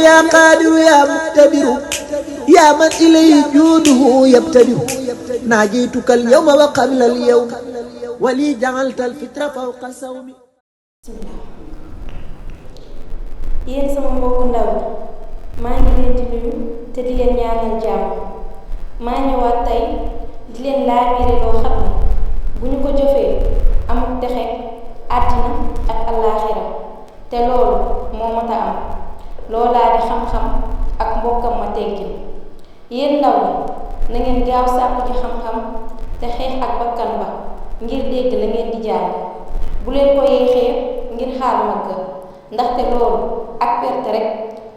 يا قادر يا مقتدر يا من إليه جوده يبتدر ناجيتك اليوم وقبل اليوم ولي جعلت الفطر فوق صومي. yéen sama mbokku ndaw maa ngi leen di nuyu te di leen ñaanal jàmm maa ñëwaat tey di leen laabiire loo xam ne bu ñu ko jëfee amul texe àddina ak allaaxira te loolu moo mat a am loolaa di xam-xam ak mbokkam ma teggin yéen ndaw ñi na ngeen gaaw sàkku ci xam-xam te xeex ak bakkan ba ngir dégg la ngeen di jàng bu leen ko yéexee ngir xaar mag ndaxte loolu ak perte rek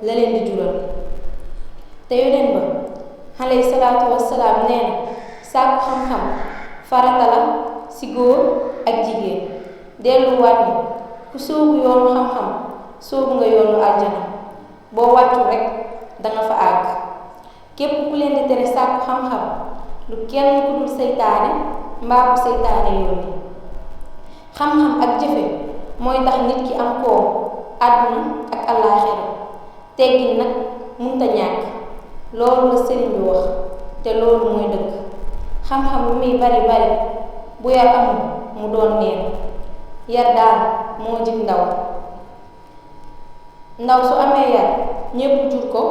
la leen di jural te yoneen ba alayhi salaatu wassalaam nee na sàkku xam-xam farata la ci góor ak jigéen delluwaat ni ku sóobu yoonu xam-xam sóobu nga yoonu aljana boo wàccul rek danga fa àgg képp ku leen di tere sàkku xam-xam lu kenn ku dul seytaane mbaa ku seytaane yónni xam-xam ak jëfe mooy tax nit ki am koom àdduna ak allaaxira teggin nag munta ñàkk loolu la sëriñ bi wax te loolu mooy dëgg xam-xam lu muy bari bari bu yar amul mu doon neen yar daal moo jig ndaw su amee yar ñépp jur ko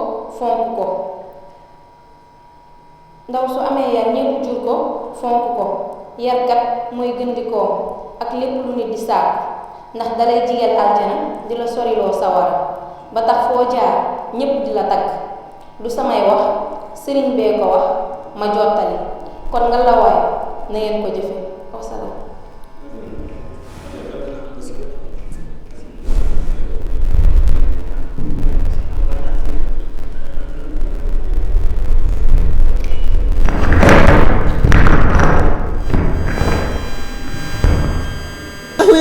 fonk ko yarkat mooy gën di koom ak lépp lu nit di sàkku ndax dalay jigéen aljana di la soriloo sawara ba tax foo jaar ñépp di la tagg du samay wax sëriñ bee ko wax ma jottali kon nga la waay na ngeen ko jëfe wasalaam.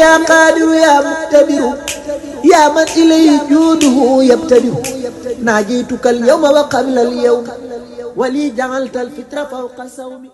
يا قادر يا مقتدر يا من إليه جوده يبتدر ناجيتك اليوم وقبل اليوم ولي جعلت الفطر فوق صومي.